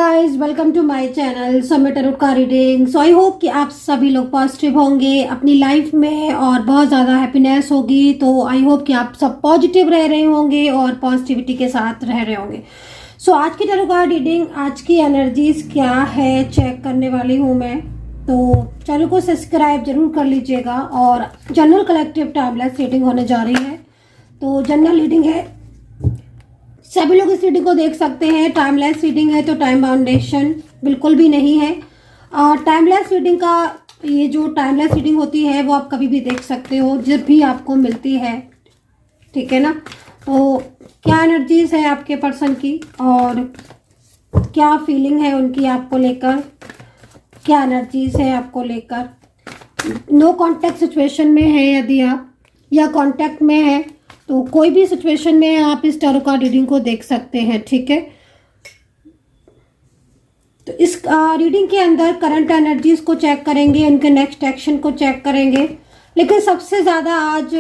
Guys, welcome to my channel Samay tarot का reading. So I hope कि आप सभी लोग पॉजिटिव होंगे अपनी लाइफ में और बहुत ज़्यादा हैप्पीनेस होगी। तो आई होप कि आप सब पॉजिटिव रह रहे होंगे और पॉजिटिविटी के साथ रह रहे होंगे। सो आज की टैरोट कार्ड रीडिंग, आज की एनर्जीज क्या है चेक करने वाली हूँ मैं। तो चैनल को सब्सक्राइब जरूर कर लीजिएगा। और जनरल कलेक्टिव टाइमलेस रीडिंग होने जा रही है। तो जनरल रीडिंग है, सभी लोग इस रीडिंग को देख सकते हैं। टाइमलेस रीडिंग है तो टाइम बाउंडेशन बिल्कुल भी नहीं है। टाइमलेस रीडिंग का ये जो टाइमलेस रीडिंग होती है वो आप कभी भी देख सकते हो जब भी आपको मिलती है, ठीक है ना। तो क्या एनर्जीज है आपके पर्सन की और क्या फीलिंग है उनकी आपको लेकर, क्या एनर्जीज है आपको लेकर। नो कांटेक्ट सिचुएशन में है यदि आप, या कांटेक्ट में है तो कोई भी सिचुएशन में आप इस टैरो कार्ड रीडिंग को देख सकते हैं, ठीक है। तो इस रीडिंग के अंदर करंट एनर्जीज को चेक करेंगे, उनके नेक्स्ट एक्शन को चेक करेंगे, लेकिन सबसे ज़्यादा आज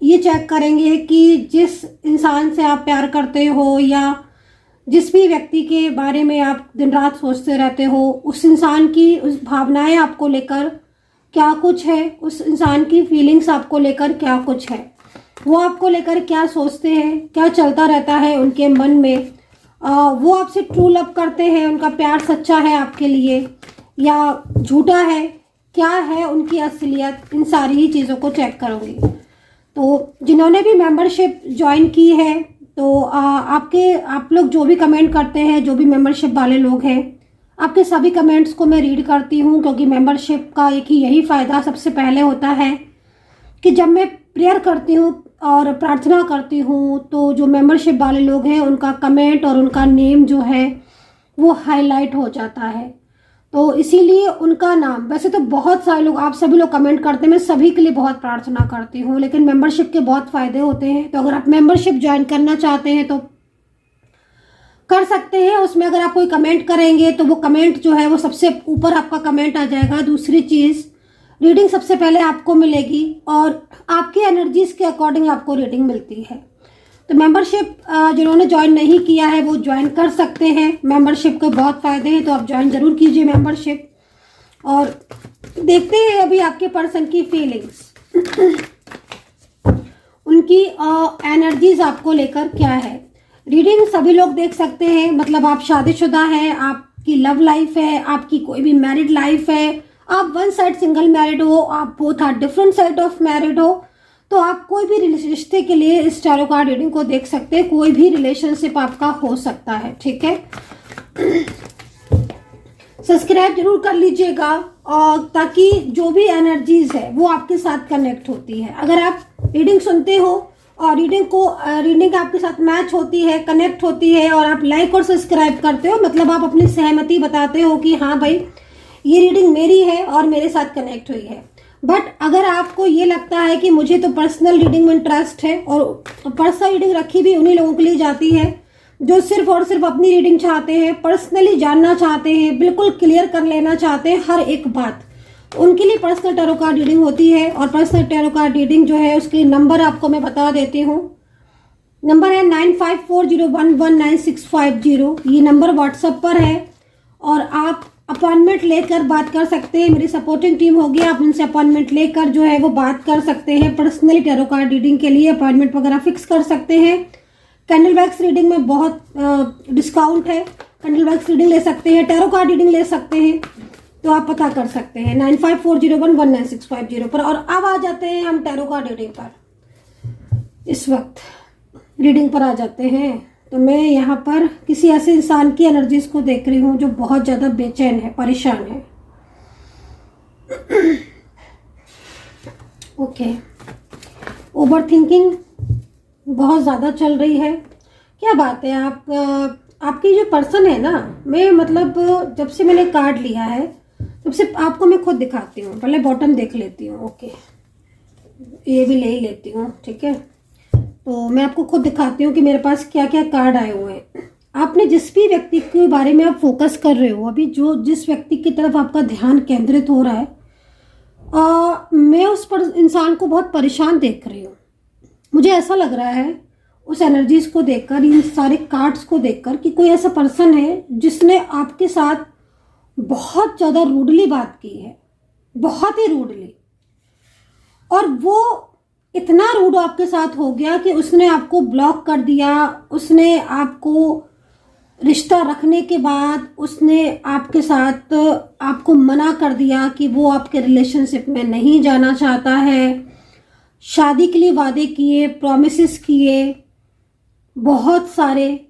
ये चेक करेंगे कि जिस इंसान से आप प्यार करते हो या जिस भी व्यक्ति के बारे में आप दिन रात सोचते रहते हो, उस इंसान की उस भावनाएं आपको लेकर क्या कुछ है, उस इंसान की फीलिंग्स आपको लेकर क्या कुछ है, वो आपको लेकर क्या सोचते हैं, क्या चलता रहता है उनके मन में। वो आपसे ट्रू लव करते हैं, उनका प्यार सच्चा है आपके लिए या झूठा है, क्या है उनकी असलियत, इन सारी ही चीज़ों को चेक करूँगी। तो जिन्होंने भी मेंबरशिप ज्वाइन की है तो आप लोग जो भी कमेंट करते हैं, जो भी मेंबरशिप वाले लोग हैं, आपके सभी कमेंट्स को मैं रीड करती हूँ, क्योंकि मेंबरशिप का एक ही यही फ़ायदा सबसे पहले होता है कि जब मैं प्रेयर करती हूँ और प्रार्थना करती हूँ तो जो मेंबरशिप वाले लोग हैं उनका कमेंट और उनका नेम जो है वो हाईलाइट हो जाता है। तो इसीलिए उनका नाम, वैसे तो बहुत सारे लोग, आप सभी लोग कमेंट करते हैं, मैं सभी के लिए बहुत प्रार्थना करती हूँ, लेकिन मेंबरशिप के बहुत फ़ायदे होते हैं। तो अगर आप मेंबरशिप ज्वाइन करना चाहते हैं तो कर सकते हैं। उसमें अगर आप कोई कमेंट करेंगे तो वो कमेंट जो है वो सबसे ऊपर आपका कमेंट आ जाएगा। दूसरी चीज़, रीडिंग सबसे पहले आपको मिलेगी और आपकी एनर्जीज के अकॉर्डिंग आपको रीडिंग मिलती है। तो मेंबरशिप जिन्होंने ज्वाइन नहीं किया है वो ज्वाइन कर सकते हैं। मेंबरशिप के बहुत फ़ायदे हैं, तो आप ज्वाइन जरूर कीजिए मेंबरशिप। और देखते हैं अभी आपके पर्सन की फीलिंग्स उनकी एनर्जीज आपको लेकर क्या है। रीडिंग सभी लोग देख सकते हैं, मतलब आप शादीशुदा हैं, आपकी लव लाइफ है, आपकी कोई भी मैरिड लाइफ है, आप वन साइड सिंगल मैरिड हो, आप both are different side of married हो, तो आप कोई भी रिश्ते के लिए इस टैरो कार्ड रीडिंग को देख सकते हैं। कोई भी रिलेशनशिप आपका हो सकता है, ठीक है। सब्सक्राइब जरूर कर लीजिएगा और ताकि जो भी एनर्जीज है वो आपके साथ कनेक्ट होती है। अगर आप रीडिंग सुनते हो और रीडिंग आपके साथ मैच होती है, कनेक्ट होती है और आप लाइक और सब्सक्राइब करते हो, मतलब आप अपनी सहमति बताते हो कि हाँ भाई ये रीडिंग मेरी है और मेरे साथ कनेक्ट हुई है। बट अगर आपको ये लगता है कि मुझे तो पर्सनल रीडिंग में इंटरेस्ट है, और पर्सनल रीडिंग रखी भी उन्हीं लोगों के लिए जाती है जो सिर्फ और सिर्फ अपनी रीडिंग चाहते हैं, पर्सनली जानना चाहते हैं, बिल्कुल क्लियर कर लेना चाहते हैं हर एक बात, तो उनके लिए पर्सनल टैरो कार्ड रीडिंग होती है। और पर्सनल टैरो कार्ड रीडिंग जो है उसके नंबर आपको मैं बता देती हूँ। नंबर है 9540119650। ये नंबर व्हाट्सएप पर है और आप अपॉइंटमेंट लेकर बात कर सकते हैं। मेरी सपोर्टिंग टीम होगी, आप उनसे अपॉइंटमेंट लेकर जो है वो बात कर सकते हैं। पर्सनली टैरो कार्ड रीडिंग के लिए अपॉइंटमेंट वगैरह फिक्स कर सकते हैं। कैंडल वैक्स रीडिंग में बहुत डिस्काउंट है, कैंडल वैक्स रीडिंग ले सकते हैं, टैरो कार्ड रीडिंग ले सकते हैं, तो आप पता कर सकते हैं 9540119650 पर। और अब आ जाते हैं हम टैरो कार्ड रीडिंग पर। इस वक्त रीडिंग पर आ जाते हैं। तो मैं यहाँ पर किसी ऐसे इंसान की एनर्जीज को देख रही हूँ जो बहुत ज़्यादा बेचैन है, परेशान है। ओके, ओवर थिंकिंग बहुत ज़्यादा चल रही है। क्या बात है, आपकी जो पर्सन है ना, मैं मतलब जब से मैंने कार्ड लिया है तब से आपको मैं खुद दिखाती हूँ। पहले बॉटम देख लेती हूँ, ओके, ये भी ले ही लेती हूँ, ठीक है। तो मैं आपको खुद दिखाती हूँ कि मेरे पास क्या क्या कार्ड आए हुए हैं। आपने जिस भी व्यक्ति के बारे में आप फोकस कर रहे हो, अभी जो जिस व्यक्ति की तरफ आपका ध्यान केंद्रित हो रहा है, मैं उस पर इंसान को बहुत परेशान देख रही हूँ। मुझे ऐसा लग रहा है उस एनर्जीज को देखकर, इन सारे कार्ड्स को देखकर कि कोई ऐसा पर्सन है जिसने आपके साथ बहुत ज़्यादा रूडली बात की है, बहुत ही रूडली, और वो इतना रूड आपके साथ हो गया कि उसने आपको ब्लॉक कर दिया। उसने आपको रिश्ता रखने के बाद उसने आपके साथ आपको मना कर दिया कि वो आपके रिलेशनशिप में नहीं जाना चाहता है। शादी के लिए वादे किए, प्रॉमिसेस किए, बहुत सारे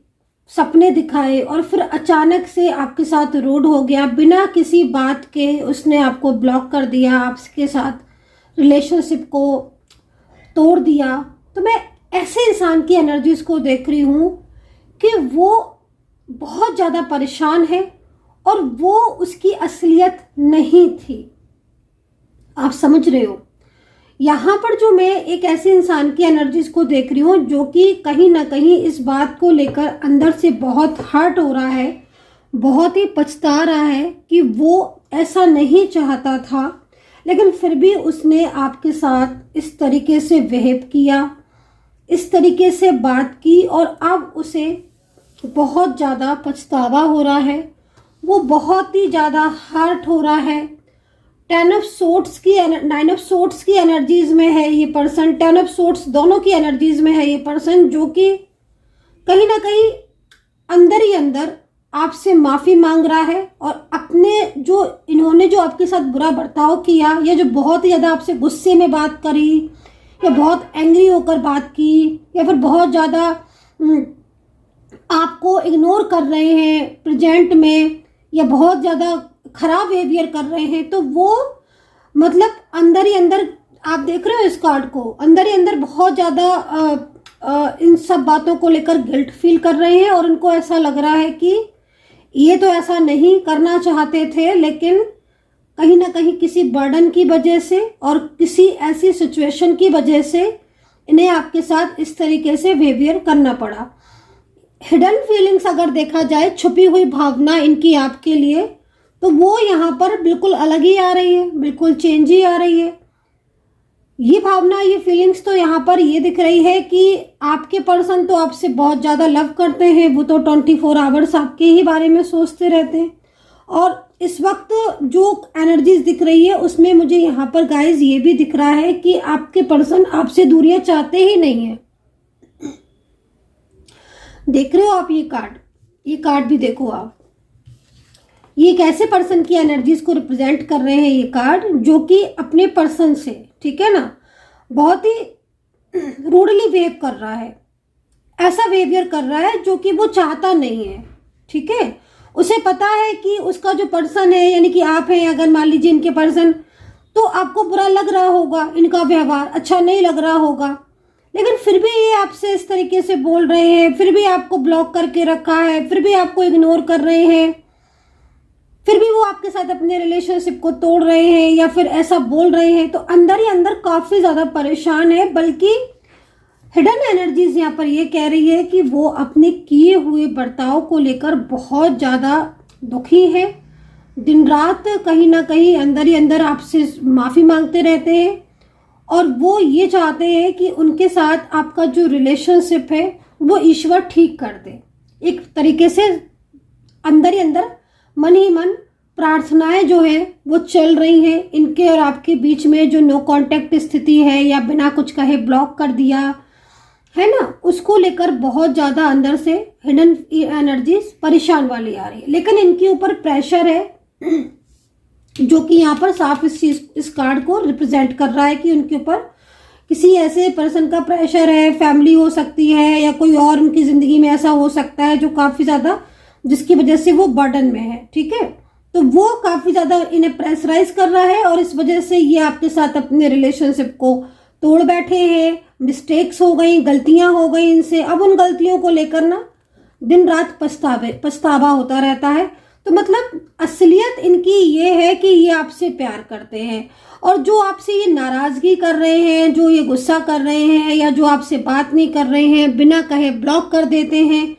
सपने दिखाए, और फिर अचानक से आपके साथ रूड हो गया। बिना किसी बात के उसने आपको ब्लॉक कर दिया, आपके साथ रिलेशनशिप को तोड़ दिया। तो मैं ऐसे इंसान की एनर्जीज को देख रही हूँ कि वो बहुत ज़्यादा परेशान है और वो उसकी असलियत नहीं थी। आप समझ रहे हो? यहाँ पर जो मैं एक ऐसे इंसान की एनर्जीज को देख रही हूँ जो कि कहीं ना कहीं इस बात को लेकर अंदर से बहुत हर्ट हो रहा है, बहुत ही पछता रहा है कि वो ऐसा नहीं चाहता था, लेकिन फिर भी उसने आपके साथ इस तरीके से बिहेव किया, इस तरीके से बात की, और अब उसे बहुत ज़्यादा पछतावा हो रहा है। वो बहुत ही ज़्यादा हर्ट हो रहा है। 9 ऑफ सोर्ट्स की एनर्जीज में है ये पर्सन। 10 ऑफ सोर्ट्स दोनों की एनर्जीज में है ये पर्सन, जो कि कहीं ना कहीं अंदर ही अंदर आपसे माफ़ी मांग रहा है, और अपने इन्होंने जो आपके साथ बुरा बर्ताव किया, या जो बहुत ही ज़्यादा आपसे गुस्से में बात करी, या बहुत एंग्री होकर बात की, या फिर बहुत ज़्यादा आपको इग्नोर कर रहे हैं प्रेजेंट में, या बहुत ज़्यादा खराब बिहेवियर कर रहे हैं, तो वो मतलब अंदर ही अंदर, आप देख रहे हो इस कार्ड को, अंदर ही अंदर बहुत ज़्यादा इन सब बातों को लेकर गिल्ट फील कर रहे हैं, और उनको ऐसा लग रहा है कि ये तो ऐसा नहीं करना चाहते थे, लेकिन कहीं ना कहीं किसी बर्डन की वजह से और किसी ऐसी सिचुएशन की वजह से इन्हें आपके साथ इस तरीके से बिहेवियर करना पड़ा। हिडन फीलिंग्स अगर देखा जाए, छुपी हुई भावना इनकी आपके लिए, तो वो यहाँ पर बिल्कुल अलग ही आ रही है, बिल्कुल चेंज ही आ रही है। ये भावना, ये फीलिंग्स तो यहाँ पर ये दिख रही है कि आपके पर्सन तो आपसे बहुत ज़्यादा लव करते हैं, वो तो 24 आवर्स आपके ही बारे में सोचते रहते हैं। और इस वक्त जो एनर्जीज दिख रही है उसमें मुझे यहाँ पर गाइज ये भी दिख रहा है कि आपके पर्सन आपसे दूरियां चाहते ही नहीं है। देख रहे हो आप ये कार्ड भी देखो आप। ये एक ऐसे पर्सन की एनर्जीज को रिप्रेजेंट कर रहे हैं ये कार्ड, जो कि अपने पर्सन से, ठीक है ना, बहुत ही रूडली बिहेव कर रहा है, ऐसा बिहेवियर कर रहा है जो कि वो चाहता नहीं है। ठीक है, उसे पता है कि उसका जो पर्सन है, यानी कि आप हैं, अगर मान लीजिए इनके पर्सन, तो आपको बुरा लग रहा होगा, इनका व्यवहार अच्छा नहीं लग रहा होगा, लेकिन फिर भी ये आपसे इस तरीके से बोल रहे हैं, फिर भी आपको ब्लॉक करके रखा है, फिर भी आपको इग्नोर कर रहे हैं, फिर भी वो आपके साथ अपने रिलेशनशिप को तोड़ रहे हैं या फिर ऐसा बोल रहे हैं। तो अंदर ही अंदर काफ़ी ज़्यादा परेशान है, बल्कि हिडन एनर्जीज यहाँ पर ये कह रही है कि वो अपने किए हुए बर्ताव को लेकर बहुत ज़्यादा दुखी है। दिन रात कहीं ना कहीं अंदर ही अंदर आपसे माफ़ी मांगते रहते हैं, और वो ये चाहते हैं कि उनके साथ आपका जो रिलेशनशिप है वो ईश्वर ठीक कर दे। एक तरीके से अंदर ही अंदर मन ही मन प्रार्थनाएं जो है वो चल रही हैं इनके और आपके बीच में। जो नो कांटेक्ट स्थिति है या बिना कुछ कहे ब्लॉक कर दिया है ना, उसको लेकर बहुत ज़्यादा अंदर से हिडन एनर्जीज परेशान वाली आ रही है। लेकिन इनके ऊपर प्रेशर है जो कि यहाँ पर साफ इस कार्ड को रिप्रेजेंट कर रहा है कि उनके ऊपर किसी ऐसे पर्सन का प्रेशर है, फैमिली हो सकती है या कोई और उनकी ज़िंदगी में ऐसा हो सकता है जो काफ़ी ज़्यादा, जिसकी वजह से वो बर्डन में है। ठीक है, तो वो काफ़ी ज़्यादा इन्हें प्रेशराइज कर रहा है, और इस वजह से ये आपके साथ अपने रिलेशनशिप को तोड़ बैठे हैं। मिस्टेक्स हो गई, गलतियां हो गई इनसे, अब उन गलतियों को लेकर ना दिन रात पछतावा होता रहता है। तो मतलब असलियत इनकी ये है कि ये आपसे प्यार करते हैं, और जो आपसे ये नाराज़गी कर रहे हैं, जो ये गुस्सा कर रहे हैं, या जो आपसे बात नहीं कर रहे हैं, बिना कहे ब्लॉक कर देते हैं,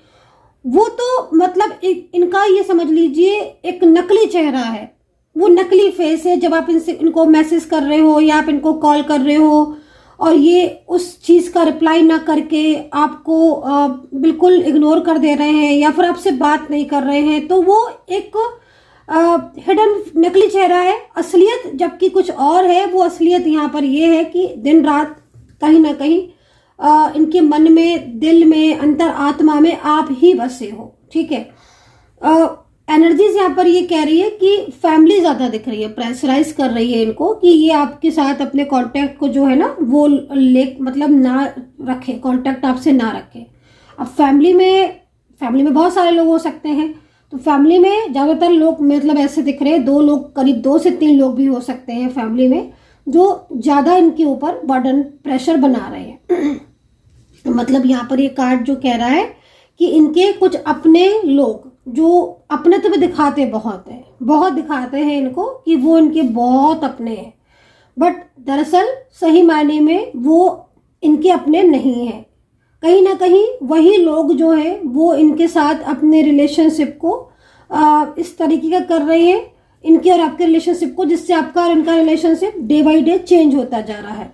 वो तो मतलब इनका ये समझ लीजिए एक नकली चेहरा है, वो नकली फेस है। जब आप इनको मैसेज कर रहे हो या आप इनको कॉल कर रहे हो और ये उस चीज़ का रिप्लाई ना करके आपको बिल्कुल इग्नोर कर दे रहे हैं या फिर आपसे बात नहीं कर रहे हैं, तो वो एक हिडन नकली चेहरा है, असलियत जबकि कुछ और है। वो असलियत यहाँ पर ये है कि दिन रात कहीं ना कहीं इनके मन में, दिल में, अंतर आत्मा में आप ही बसे हो। ठीक है, एनर्जीज यहाँ पर ये कह रही है कि फैमिली ज़्यादा दिख रही है, प्रेशराइज कर रही है इनको कि ये आपके साथ अपने कांटेक्ट को जो है ना वो मतलब ना रखे, कांटेक्ट आपसे ना रखे। अब फैमिली में बहुत सारे लोग हो सकते हैं, तो फैमिली में ज़्यादातर लोग मतलब ऐसे दिख रहे हैं, 2 लोग, करीब 2 से 3 लोग भी हो सकते हैं फैमिली में जो ज़्यादा इनके ऊपर बर्डन, प्रेशर बना रहे हैं। मतलब यहाँ पर ये कार्ड जो कह रहा है कि इनके कुछ अपने लोग जो अपने तो भी दिखाते बहुत है, बहुत दिखाते हैं इनको कि वो इनके बहुत अपने हैं, बट दरअसल सही मायने में वो इनके अपने नहीं हैं। कहीं ना कहीं वही लोग जो है वो इनके साथ अपने रिलेशनशिप को इस तरीके का कर रहे हैं, इनके और आपके रिलेशनशिप को, जिससे आपका और इनका relationship day by day change होता जा रहा है।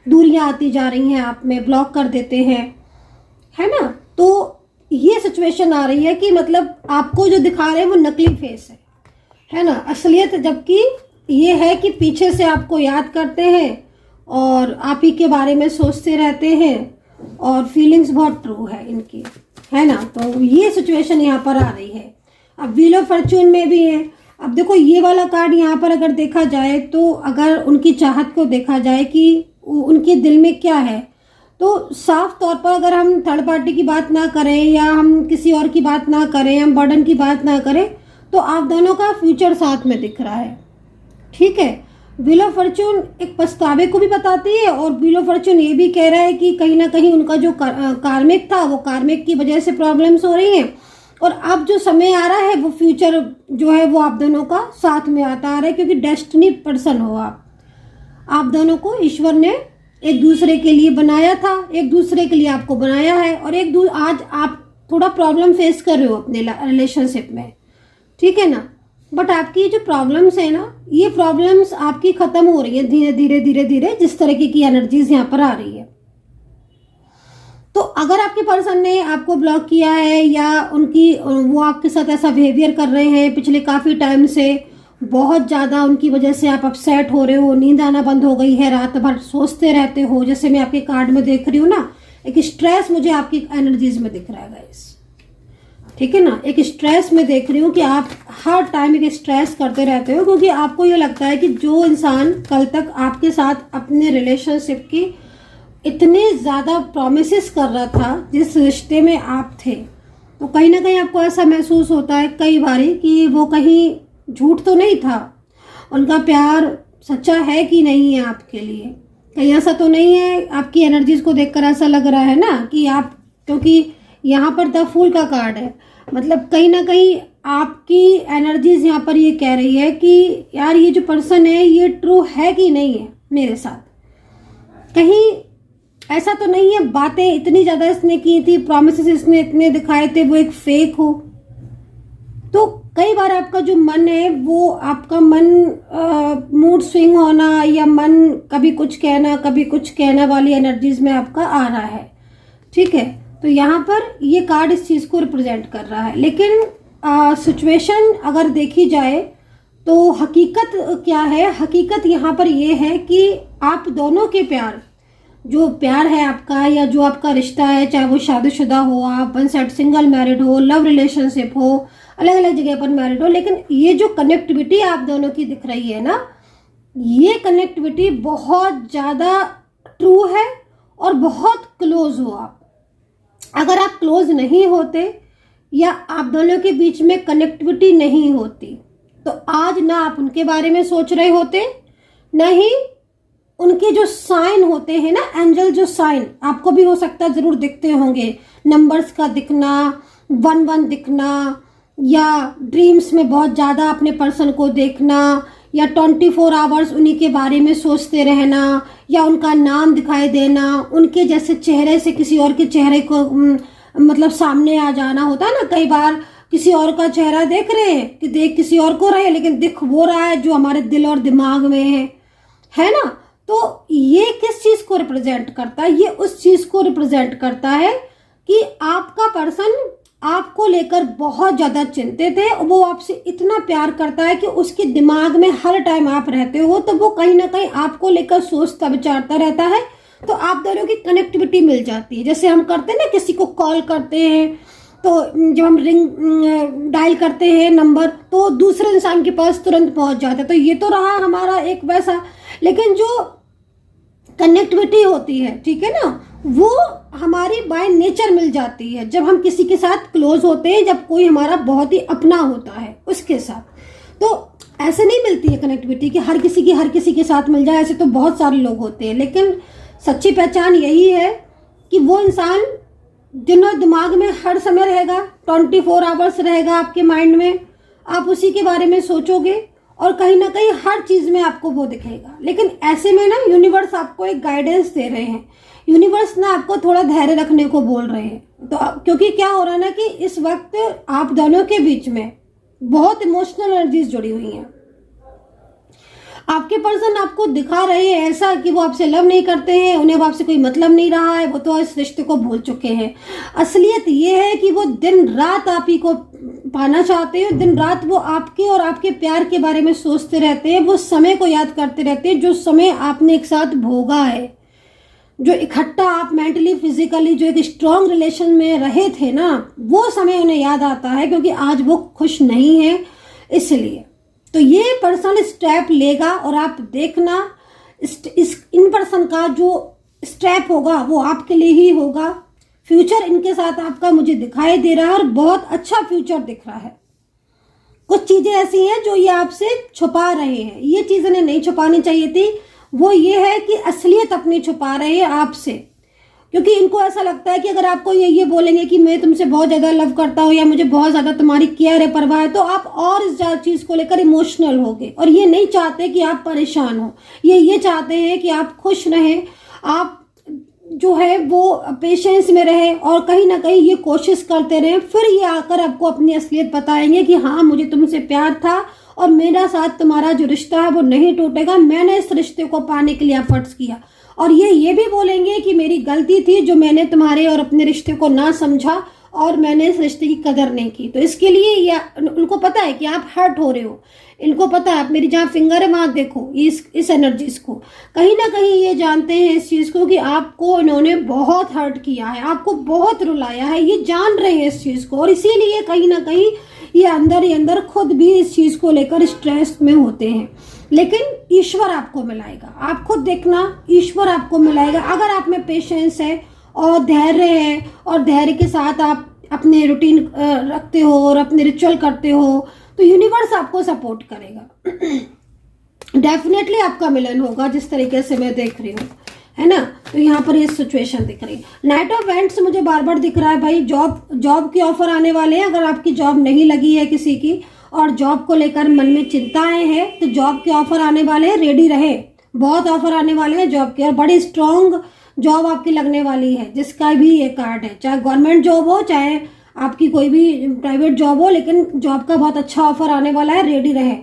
दूरियां आती जा रही हैं, आप में ब्लॉक कर देते हैं, है ना। तो ये सिचुएशन आ रही है कि मतलब आपको जो दिखा रहे हैं वो नकली फेस है ना, असलियत जबकि ये है कि पीछे से आपको याद करते हैं और आप ही के बारे में सोचते रहते हैं और फीलिंग्स बहुत ट्रू है इनकी, है ना। तो ये सिचुएशन यहाँ पर आ रही है। अब व्हील ऑफ फॉर्च्यून में भी है। अब देखो ये वाला कार्ड यहाँ पर अगर देखा जाए तो अगर उनकी चाहत को देखा जाए कि उनके दिल में क्या है, तो साफ तौर पर अगर हम थर्ड पार्टी की बात ना करें या हम किसी और की बात ना करें, हम बर्डन की बात ना करें, तो आप दोनों का फ्यूचर साथ में दिख रहा है। ठीक है, व्हील ऑफ फॉर्च्यून एक पछतावे को भी बताती है और व्हील ऑफ फॉर्च्यून ये भी कह रहा है कि कहीं ना कहीं उनका जो कार्मिक था वो कार्मिक की वजह से प्रॉब्लम्स हो रही हैं और अब जो समय आ रहा है वो फ्यूचर जो है वो आप दोनों का साथ में आता आ रहा है, क्योंकि डेस्टिनी पर्सन हो आप दोनों को ईश्वर ने एक दूसरे के लिए बनाया था, एक दूसरे के लिए आपको बनाया है और आज आप थोड़ा प्रॉब्लम फेस कर रहे हो अपने रिलेशनशिप में, ठीक है ना। बट आपकी जो प्रॉब्लम्स है ना, ये प्रॉब्लम्स आपकी खत्म हो रही है धीरे धीरे धीरे धीरे, जिस तरीके की एनर्जीज यहाँ पर आ रही है। तो अगर आपके पर्सन ने आपको ब्लॉक किया है या वो आपके साथ ऐसा बिहेवियर कर रहे हैं पिछले काफ़ी टाइम से, बहुत ज़्यादा उनकी वजह से आप अपसेट हो रहे हो, नींद आना बंद हो गई है, रात भर सोचते रहते हो, जैसे मैं आपके कार्ड में देख रही हूँ ना, एक स्ट्रेस मुझे आपकी एनर्जीज में दिख रहा है गाइस, ठीक है ना। एक स्ट्रेस में देख रही हूँ कि आप हर टाइम एक स्ट्रेस करते रहते हो, क्योंकि आपको ये लगता है कि जो इंसान कल तक आपके साथ अपने रिलेशनशिप की इतने ज़्यादा प्रोमिसेस कर रहा था, जिस रिश्ते में आप थे, तो कहीं ना कहीं आपको ऐसा महसूस होता है कई बारी कि वो कहीं झूठ तो नहीं था, उनका प्यार सच्चा है कि नहीं है आपके लिए, कहीं ऐसा तो नहीं है। आपकी एनर्जीज को देखकर ऐसा लग रहा है ना कि आप, क्योंकि यहाँ पर द फूल का कार्ड है, मतलब कहीं ना कहीं आपकी एनर्जीज यहाँ पर ये कह रही है कि यार ये जो पर्सन है ये ट्रू है कि नहीं है मेरे साथ, कहीं ऐसा तो नहीं है बातें इतनी ज़्यादा इसने की थी, प्रॉमिसेस इसने इतने दिखाए थे, वो एक फेक हो। तो कई बार आपका जो मन है वो, आपका मन मूड स्विंग होना या मन कभी कुछ कहना कभी कुछ कहना वाली एनर्जीज में आपका आ रहा है, ठीक है। तो यहाँ पर ये कार्ड इस चीज़ को रिप्रेजेंट कर रहा है। लेकिन सिचुएशन अगर देखी जाए तो हकीकत क्या है, हकीकत यहाँ पर ये है कि आप दोनों के प्यार, जो प्यार है आपका या जो आपका रिश्ता है, चाहे वो शादीशुदा हो, आप वन साइड सिंगल मैरिड हो, लव रिलेशनशिप हो, अलग अलग जगह पर मैरिड हो, लेकिन ये जो कनेक्टिविटी आप दोनों की दिख रही है ना, ये कनेक्टिविटी बहुत ज़्यादा ट्रू है और बहुत क्लोज हो आप। अगर आप क्लोज नहीं होते या आप दोनों के बीच में कनेक्टिविटी नहीं होती, तो आज ना आप उनके बारे में सोच रहे होते, ना ही उनके जो साइन होते हैं ना, एंजल जो साइन आपको भी हो सकता है जरूर दिखते होंगे, नंबर्स का दिखना, 1-1 दिखना, या ड्रीम्स में बहुत ज़्यादा अपने पर्सन को देखना, या 24 आवर्स उन्हीं के बारे में सोचते रहना, या उनका नाम दिखाई देना, उनके जैसे चेहरे से किसी और के चेहरे को मतलब सामने आ जाना होता है ना। कई बार किसी और का चेहरा देख रहे हैं कि देख किसी और को रहे, लेकिन दिख वो रहा है जो हमारे दिल और दिमाग में है ना। तो ये किस चीज को रिप्रेजेंट करता है? ये उस चीज को रिप्रेजेंट करता है कि आपका पर्सन आपको लेकर बहुत ज्यादा चिंतित है, वो आपसे इतना प्यार करता है कि उसके दिमाग में हर टाइम आप रहते हो, तो वो कहीं ना कहीं आपको लेकर सोचता विचारता रहता है। तो आप दोनों की कनेक्टिविटी मिल जाती है। जैसे हम करते हैं ना, किसी को कॉल करते हैं, तो जब हम रिंग डायल करते हैं नंबर, तो दूसरे इंसान के पास तुरंत पहुंच जाता है। तो ये तो रहा हमारा एक वैसा, लेकिन जो कनेक्टिविटी होती है, ठीक है ना, वो हमारी बाय नेचर मिल जाती है जब हम किसी के साथ क्लोज होते हैं, जब कोई हमारा बहुत ही अपना होता है उसके साथ। तो ऐसे नहीं मिलती है कनेक्टिविटी कि हर किसी के साथ मिल जाए, ऐसे तो बहुत सारे लोग होते हैं। लेकिन सच्ची पहचान यही है कि वो इंसान दिमाग में हर समय रहेगा, 24 आवर्स रहेगा आपके माइंड में, आप उसी के बारे में सोचोगे और कहीं ना कहीं हर चीज में आपको वो दिखेगा। लेकिन ऐसे में ना यूनिवर्स आपको एक गाइडेंस दे रहे हैं, यूनिवर्स ना आपको थोड़ा धैर्य रखने को बोल रहे हैं। तो क्योंकि क्या हो रहा है ना कि इस वक्त आप दोनों के बीच में बहुत इमोशनल एनर्जीज जुड़ी हुई हैं। आपके पर्सन आपको दिखा रहे हैं ऐसा कि वो आपसे लव नहीं करते हैं, उन्हें आपसे कोई मतलब नहीं रहा है, वो तो इस रिश्ते को भूल चुके हैं। असलियत ये है कि वो दिन रात आप ही को पाना चाहते हैं, दिन रात वो आपके और आपके प्यार के बारे में सोचते रहते हैं, वो समय को याद करते रहते हैं जो समय आपने एक साथ भोगा है, जो इकट्ठा आप मेंटली फिजिकली जो एक स्ट्रॉन्ग रिलेशन में रहे थे ना, वो समय उन्हें याद आता है क्योंकि आज वो खुश नहीं है। इसलिए तो ये पर्सन स्टेप लेगा और आप देखना इन पर्सन का जो स्टेप होगा वो आपके लिए ही होगा। फ्यूचर इनके साथ आपका मुझे दिखाई दे रहा है और बहुत अच्छा फ्यूचर दिख रहा है। कुछ चीजें ऐसी हैं जो ये आपसे छुपा रहे हैं, ये चीज इन्हें नहीं छुपानी चाहिए थी। वो ये है कि असलियत अपनी छुपा रहे हैं आपसे, क्योंकि इनको ऐसा लगता है कि अगर आपको ये बोलेंगे कि मैं तुमसे बहुत ज्यादा लव करता हूँ या मुझे बहुत ज्यादा तुम्हारी केयर है, परवाह है, तो आप और इस चीज को लेकर इमोशनल होगे। और ये नहीं चाहते कि आप परेशान हो, ये चाहते हैं कि आप खुश रहें, आप जो है वो पेशेंस में रहे और कहीं ना कहीं ये कोशिश करते रहे। फिर ये आकर आपको अपनी असलियत बताएंगे कि हाँ, मुझे तुमसे प्यार था और मेरा साथ तुम्हारा जो रिश्ता है वो नहीं टूटेगा, मैंने इस रिश्ते को पाने के लिए एफर्ट्स किया। और ये भी बोलेंगे कि मेरी गलती थी जो मैंने तुम्हारे और अपने रिश्ते को ना समझा और मैंने इस रिश्ते की कदर नहीं की। तो इसके लिए उनको पता है कि आप हर्ट हो रहे हो, इनको पता है, आप मेरी जहाँ फिंगर है वहां देखो इस एनर्जीज को, कहीं ना कहीं ये जानते हैं इस चीज को कि आपको इन्होंने बहुत हर्ट किया है, आपको बहुत रुलाया है, ये जान रहे हैं इस चीज को। और इसीलिए कहीं ना कहीं ये अंदर ही अंदर खुद भी इस चीज को लेकर स्ट्रेस में होते हैं। लेकिन ईश्वर आपको मिलाएगा, आप खुद देखना, ईश्वर आपको मिलाएगा अगर आप में पेशेंस है और धैर्य है और धैर्य के साथ आप अपने रूटीन रखते हो और अपने रिचुअल करते हो, तो यूनिवर्स आपको सपोर्ट करेगा। डेफिनेटली आपका मिलन होगा जिस तरीके से मैं देख रही हूँ, है ना। तो यहाँ पर ये सिचुएशन दिख रही है। नाइट ऑफ वेंट्स मुझे बार बार दिख रहा है भाई, जॉब के ऑफर आने वाले हैं। अगर आपकी जॉब नहीं लगी है किसी की और जॉब को लेकर मन में चिंताएं हैं, तो जॉब के ऑफर आने वाले हैं, रेडी रहे। बहुत ऑफर आने वाले हैं जॉब के और बड़ी स्ट्रॉन्ग जॉब आपकी लगने वाली है, जिसका भी ये कार्ड है, चाहे गवर्नमेंट जॉब हो चाहे आपकी कोई भी प्राइवेट जॉब हो, लेकिन जॉब का बहुत अच्छा ऑफर आने वाला है, रेडी रहे।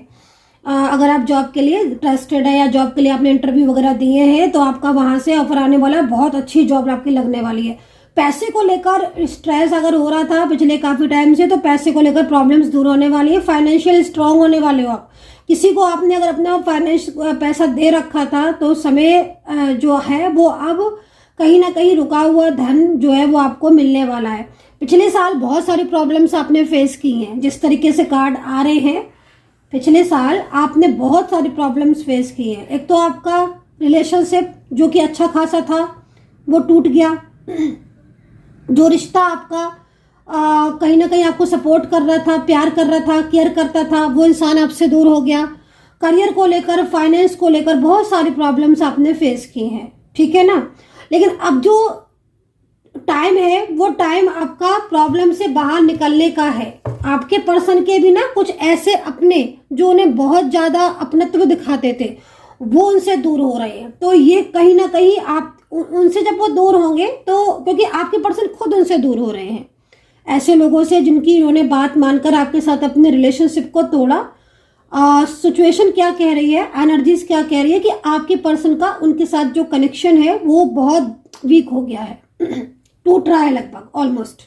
अगर आप जॉब के लिए ट्रस्टेड है या जॉब के लिए आपने इंटरव्यू वगैरह दिए हैं तो आपका वहां से ऑफर आने वाला है, बहुत अच्छी जॉब आपकी लगने वाली है। पैसे को लेकर स्ट्रेस अगर हो रहा था पिछले काफी टाइम से, तो पैसे को लेकर प्रॉब्लम्स दूर होने वाली है। फाइनेंशियल स्ट्रांग होने वाले हो आप। किसी को आपने अगर अपना फाइनेंस पैसा दे रखा था तो समय जो है वो अब कहीं ना कहीं रुका हुआ धन जो है वो आपको मिलने वाला है। पिछले साल बहुत सारी प्रॉब्लम्स आपने फेस की हैं, जिस तरीके से कार्ड आ रहे हैं, पिछले साल आपने बहुत सारी प्रॉब्लम्स फेस की हैं। एक तो आपका रिलेशनशिप जो कि अच्छा खासा था वो टूट गया, जो रिश्ता आपका कहीं ना कहीं आपको सपोर्ट कर रहा था, प्यार कर रहा था, केयर करता था, वो इंसान आपसे दूर हो गया। करियर को लेकर, फाइनेंस को लेकर बहुत सारी प्रॉब्लम्स आपने फेस की हैं, ठीक है ना। लेकिन अब जो टाइम है वो टाइम आपका प्रॉब्लम से बाहर निकलने का है। आपके पर्सन के भी ना कुछ ऐसे अपने जो उन्हें बहुत ज्यादा अपनत्व दिखाते थे वो उनसे दूर हो रहे हैं। तो ये कहीं ना कहीं आप उनसे जब वो दूर होंगे तो, क्योंकि आपके पर्सन खुद उनसे दूर हो रहे हैं, ऐसे लोगों से जिनकी इन्होंने बात मानकर आपके साथ अपने रिलेशनशिप को तोड़ा, सिचुएशन क्या कह रही है, एनर्जीज क्या कह रही है कि आपके पर्सन का उनके साथ जो कनेक्शन है वो बहुत वीक हो गया है, टूट रहा है लगभग ऑलमोस्ट।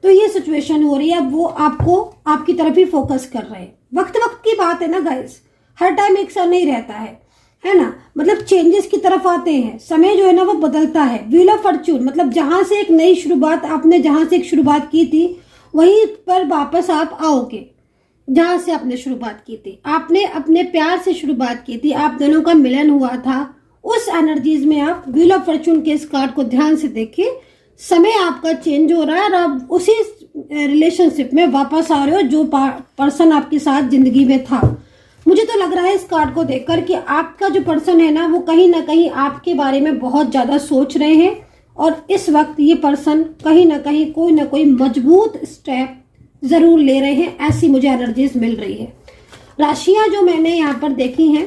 तो ये सिचुएशन हो रही है, अब वो आपको आपकी तरफ ही फोकस कर रहे हैं। वक्त वक्त की बात है ना गाइस, हर टाइम एक सा नहीं रहता है ना, मतलब चेंजेस की तरफ आते हैं, समय जो है ना वो बदलता है। व्हील ऑफ फॉर्च्यून मतलब जहां से एक नई शुरुआत, आपने जहां से एक शुरुआत की थी वहीं पर वापस आप आओगे जहां से आपने शुरुआत की थी। आपने अपने प्यार से शुरुआत की थी, आप दोनों का मिलन हुआ था, उस एनर्जीज में आप व्हील ऑफ फॉर्च्यून के इस कार्ड को ध्यान से देखिए। समय आपका चेंज हो रहा है और आप उसी रिलेशनशिप में वापस आ रहे हो जो पर्सन आपके साथ जिंदगी में था। मुझे तो लग रहा है इस कार्ड को देखकर कि आपका जो पर्सन है ना वो कहीं ना कहीं आपके बारे में बहुत ज्यादा सोच रहे हैं और इस वक्त ये पर्सन कहीं ना कहीं कोई ना कोई मजबूत स्टेप जरूर ले रहे हैं, ऐसी मुझे एनर्जीज मिल रही है। राशियां जो मैंने यहाँ पर देखी हैं,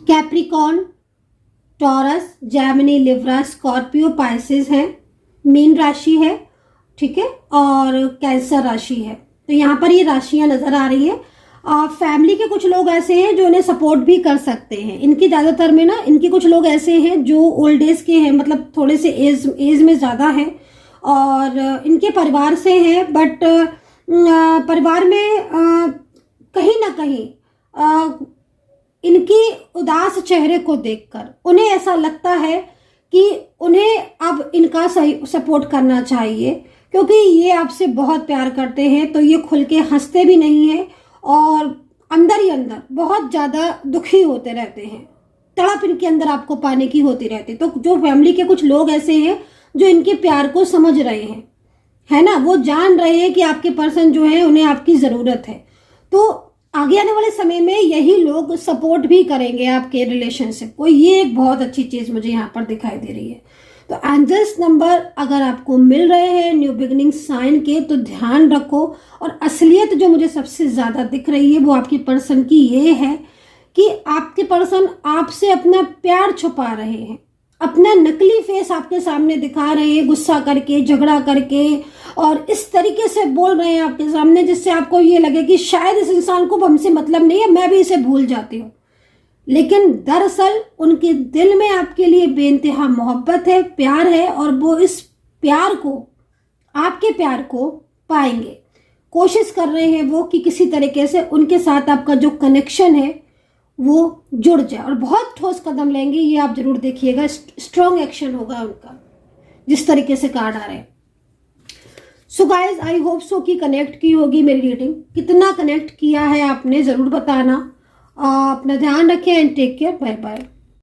Capricorn, taurus, Gemini, Libra, Scorpio, Pisces हैं, मीन राशि है, ठीक है, और कैंसर राशि है। तो यहाँ पर ये राशियां नजर आ रही है। फैमिली के कुछ लोग ऐसे हैं जो इन्हें सपोर्ट भी कर सकते हैं। इनकी ज्यादातर में ना, इनके कुछ लोग ऐसे हैं जो ओल्ड एज के हैं, मतलब थोड़े से एज में ज्यादा है और इनके परिवार से हैं, बट परिवार में कहीं ना कहीं इनकी उदास चेहरे को देखकर उन्हें ऐसा लगता है कि उन्हें अब इनका सही सपोर्ट करना चाहिए, क्योंकि ये आपसे बहुत प्यार करते हैं। तो ये खुल के हंसते भी नहीं हैं और अंदर ही अंदर बहुत ज़्यादा दुखी होते रहते हैं, तड़प इनके अंदर आपको पाने की होती रहती। तो जो फैमिली के कुछ लोग ऐसे हैं जो इनके प्यार को समझ रहे हैं, है ना, वो जान रहे हैं कि आपके पर्सन जो है उन्हें आपकी ज़रूरत है। तो आगे आने वाले समय में यही लोग सपोर्ट भी करेंगे आपके रिलेशनशिप को। ये एक बहुत अच्छी चीज़ मुझे यहाँ पर दिखाई दे रही है। तो एंजल्स नंबर अगर आपको मिल रहे हैं न्यू बिगनिंग साइन के, तो ध्यान रखो। और असलियत जो मुझे सबसे ज़्यादा दिख रही है वो आपके पर्सन की ये है कि आपके पर्सन आपसे अपना प्यार छुपा रहे हैं, अपना नकली फेस आपके सामने दिखा रहे हैं, गुस्सा करके, झगड़ा करके, और इस तरीके से बोल रहे हैं आपके सामने जिससे आपको ये लगे कि शायद इस इंसान को हमसे मतलब नहीं है, मैं भी इसे भूल जाती हूँ। लेकिन दरअसल उनके दिल में आपके लिए बेइंतहा मोहब्बत है, प्यार है, और वो इस प्यार को, आपके प्यार को पाएंगे। कोशिश कर रहे हैं वो कि किसी तरीके से उनके साथ आपका जो कनेक्शन है वो जुड़ जाए, और बहुत ठोस कदम लेंगे, ये आप जरूर देखिएगा। स्ट्रॉन्ग एक्शन होगा उनका, जिस तरीके से कार्ड आ रहे हैं। So guys, I hope so कि कनेक्ट की होगी मेरी रीडिंग। कितना कनेक्ट किया है आपने जरूर बताना। अपना ध्यान रखें and take care, bye bye.